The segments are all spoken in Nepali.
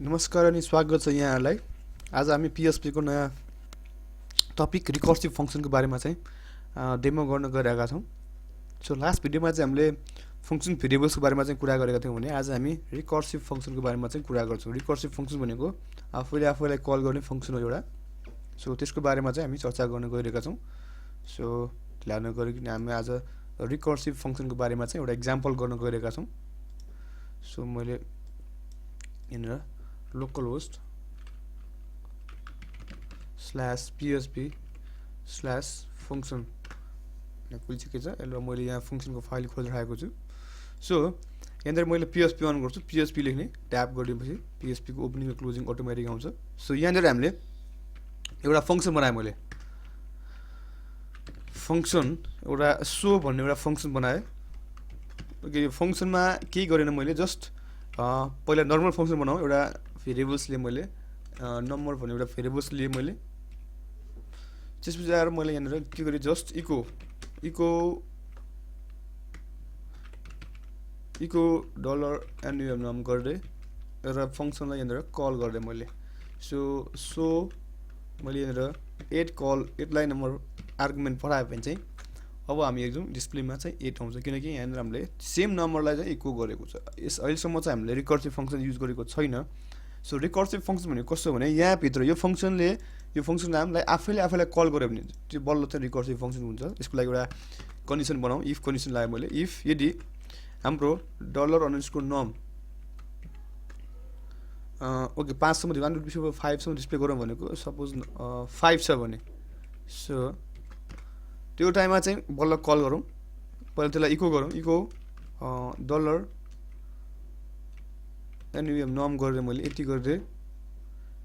नमस्कार अनि स्वागत छ यहाँहरूलाई। आज हामी PHP को नयाँ टपिक रिकर्सिभ फङ्सनको बारेमा चाहिँ डेमो गर्न गइरहेका छौँ। सो लास्ट भिडियोमा चाहिँ हामीले फङ्सन भेरिएबल्सको बारेमा चाहिँ कुरा गरेका थियौँ भने आज हामी रिकर्सिभ फङ्सनको बारेमा चाहिँ कुरा गर्छौँ। रिकर्सिभ फङ्सन भनेको आफैलाई कल गर्ने फङ्सन हो एउटा। सो त्यसको बारेमा चाहिँ हामी चर्चा गर्न गइरहेका छौँ। सो ल्याउन गरिकन हामी आज रिकर्सिभ फङ्सनको बारेमा चाहिँ एउटा इक्जाम्पल गर्न गइरहेका छौँ। सो मैले यहाँनिर localhost /php/function खुलिसकेको छ। यसलाई मैले यहाँ फङ्सनको फाइल खोलिरहेको छु। सो यहाँनिर मैले PHP अन गर्छु, PHP लेख्ने ट्याब गरेपछि PHP को ओपनिङ र क्लोजिङ अटोमेटिक आउँछ। सो यहाँनिर हामीले एउटा फङ्सन बनाएँ। मैले फङ्सन एउटा सो भन्ने एउटा फङ्सन बनाएँ। ओके, यो फङ्सनमा केही गरेन मैले, जस्ट पहिला नर्मल फङ्सन बनाऊ। एउटा भेरिएबल्स लिए मैले नम्बर भन्ने एउटा भेरिएबल्स लिए मैले। त्यसपछि आएर मैले यहाँनिर के गरेँ, जस्ट इको $num गर्दै र फङ्सनलाई यहाँनिर कल गर्दै मैले। सो मैले यहाँनिर 8 लाइन नम्बर आर्गुमेन्ट पठायो भने चाहिँ अब हामी एकदम डिस्प्लेमा चाहिँ 8 आउँछ, किनकि यहाँनिर हामीले सेम नम्बरलाई चाहिँ इको गरेको छ। अहिलेसम्म चाहिँ हामीले रिकर्सिभ फङ्सन युज गरेको छैन। सो रिकर्सिभ फङ्सन भनेको कस्तो भने यहाँभित्र यो फङ्सन नामलाई आफैलाई कल गर्यो भने त्यो बल्ल चाहिँ रिकर्सिभ फङ्सन हुन्छ। यसको लागि एउटा कन्डिसन बनाऊ। इफ कन्डिसन लगाएँ मैले। इफ यदि हाम्रो $_num ओके 5 सम्म 1 सम्म डिस्प्ले गरौँ भनेको सपोज 5 छ भने, सो त्यो टाइममा चाहिँ बल्ल कल गरौँ। पहिला त्यसलाई इको गरौँ, इको $num गरेर मैले यति गरिदिएँ।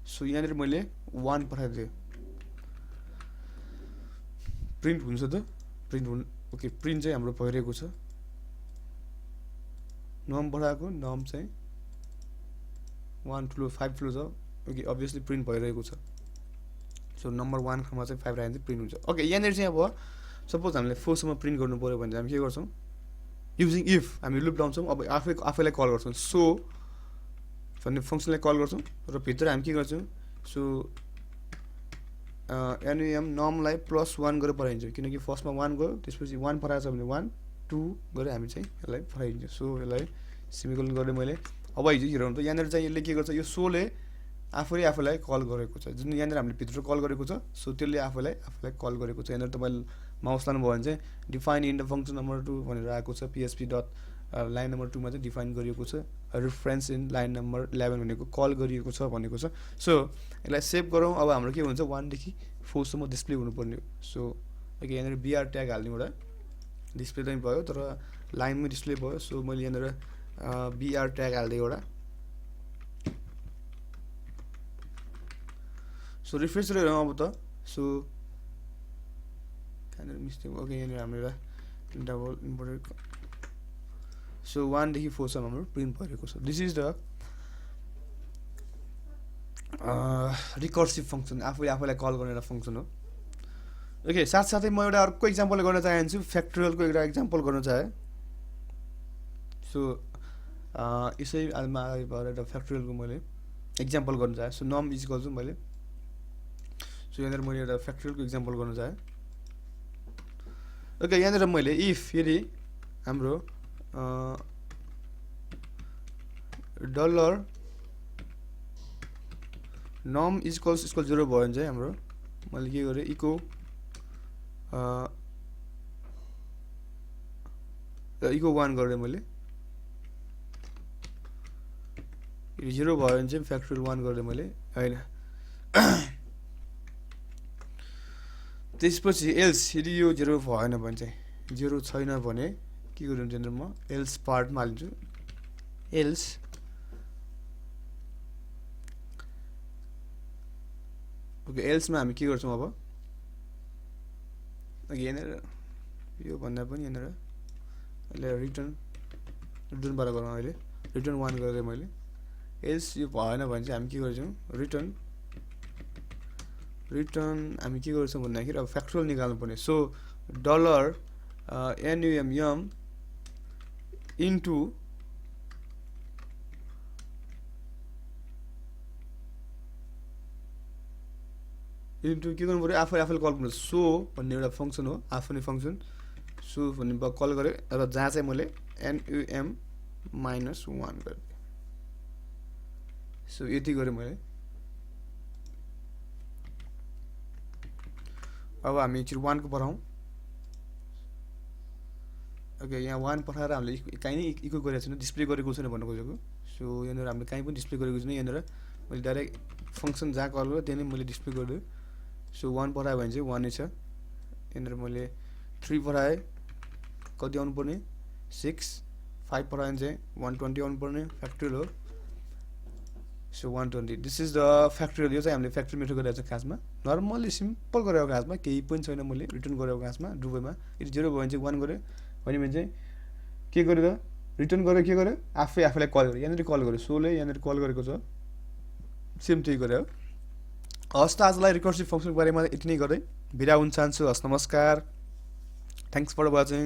सो यहाँनिर मैले 1 पठाइदिएँ। प्रिन्ट हुन्छ त, ओके प्रिन्ट चाहिँ हाम्रो भइरहेको छ। नम पठाएको, नम चाहिँ 1 ठुलो 5 ठुलो छ। ओके, अभियसली प्रिन्ट भइरहेको छ। सो नम्बर 1 मा चाहिँ 5 राख्यो भने प्रिन्ट हुन्छ। ओके, यहाँनिर चाहिँ अब सपोज हामीले 4 सम्म प्रिन्ट गर्नु पऱ्यो भने हामी के गर्छौँ, युजिङ इफ हामी लुप लाउँछौँ। अब आफैलाई कल गर्छौँ, सो भन्ने फङ्सनलाई कल गर्छौँ र भित्र हामी के गर्छौँ, सो num लाई +1 गरेर पठाइदिन्छौँ, किनकि फर्स्टमा 1 गयो, त्यसपछि 1 पठाएको छ भने 1 2 गरेर हामी चाहिँ यसलाई पठाइदिन्छौँ। सो यसलाई सेमिकोलन गरेर मैले अब हिजो हेरौँ त यहाँनिर चाहिँ यसले के गर्छ, यो सोले आफैलाई कल गरेको छ। जुन यहाँनिर हामीले भित्र कल गरेको छ, सो त्यसले आफैलाई कल गरेको छ। यहाँनिर तपाईँले माउस लानुभयो भने चाहिँ define in the function number 2 भनेर आएको छ। PHP डट लाइन नम्बर 2 मा चाहिँ डिफाइन गरिएको छ। रेफरेन्स इन लाइन नम्बर 11 भनेको कल गरिएको छ भनेको छ। सो यसलाई सेभ गरौँ। अब हाम्रो के हुन्छ, 1 देखि 4 सम्म डिस्प्ले हुनुपर्ने हो। सो ओके, यहाँनिर BR ट्याग हाल्ने एउटा डिस्प्ले चाहिँ भयो, तर लाइनमै डिस्प्ले भयो। सो मैले यहाँनिर BR ट्याग हाल्दै एउटा। सो रिफ्रेस गरेर अब त सो यहाँनिर मिस्टेक। ओके, यहाँनिर हाम्रो एउटा डबल इम्पोर्टेन्ट। सो 1 देखि 4 सम्म हाम्रो प्रिन्ट भइरहेको छ। This is the recursive function, आफैलाई कल गर्ने एउटा फङ्सन हो। ओके, साथसाथै म एउटा अर्को इक्जाम्पल गर्न चाहन्छु, फ्याक्टोरियलको एउटा इक्जाम्पल गर्न चाहेँ। सो यसैमा भएर एउटा फ्याक्टोरियलको मैले इक्जाम्पल गर्न चाहेँ। सो नम इक्वल टु मैले, सो यहाँनिर मैले एउटा फ्याक्टोरियलको इक्जाम्पल गर्न चाहेँ। ओके, यहाँनिर मैले इफ यदि हाम्रो $num इक्वल्स 0 भयो भने चाहिँ हाम्रो मैले के गरेँ, इको इको 1 गरेँ मैले। 0 भयो भने चाहिँ फ्याक्टोरियल 1 गरेँ मैले, होइन। त्यसपछि एल्स यदि यो 0 भएन भने चाहिँ, 0 छैन भने के गर्नु हुन्छ, म एल्स पार्टमा हालिदिन्छु। एल्स ओके, एल्समा हामी के गर्छौँ अब, यहाँनिर यो भन्दा पनि यहाँनिर अहिले रिटर्नबाट गरौँ। अहिले रिटर्न 1 गरेर मैले एल्स यो भएन भने चाहिँ हामी के गर्छौँ, रिटर्न हामी के गर्छौँ भन्दाखेरि अब फ्याक्टोरियल निकाल्नु पर्ने। सो $num into इन्टु के गर्नु पऱ्यो आफैले कल गर्नु सो भन्ने एउटा फङ्सन हो आफै नै फङ्सन सो भन्ने कल गरेँ र जहाँ चाहिँ मैले num -1 गरेँ सो यति गरेँ मैले अब हामी एकचोटि 1 को पठाउँ ओके यहाँ 1 पठाएर हामीले कहीँ नै इको गरेको छैन डिस्प्ले गरेको छैन भन्न खोजेको सो यहाँनिर हामीले कहीँ पनि डिस्प्ले गरेको छैन यहाँनिर मैले डाइरेक्ट फङ्सन जहाँ कल गरेँ त्यही नै मैले डिस्प्ले गरिदिएँ सो 1 पठायो भने चाहिँ 1 नै छ यहाँनिर मैले 3 पठाएँ कति आउनु पर्ने 6 5 पठायो भने चाहिँ 120 आउनु पर्ने फ्याक्टोरियल हो so 120 this is the factorial यो चाहिँ हामीले फ्याक्टोरियल मेथड गरेको छ खासमा नर्मली सिम्पल गरेको खासमा केही पनि छैन मैले रिटर्न गरेको खासमा डुबेमा यदि 0 भयो भने चाहिँ 1 गरेँ भने चाहिँ के गर्यो त रिटर्न गरेर के गर्यो आफैलाई कल गर्यो यहाँनिर कल गर्यो सोले यहाँनिर कल गरेको छ सेम त्यही गर्यो हस् त आजलाई रिकर्सिभ फङ्सनको बारेमा यति नै गरेँ बिदा हुन चाहन्छु हस् नमस्कार थ्याङ्क्स फर वाचिङ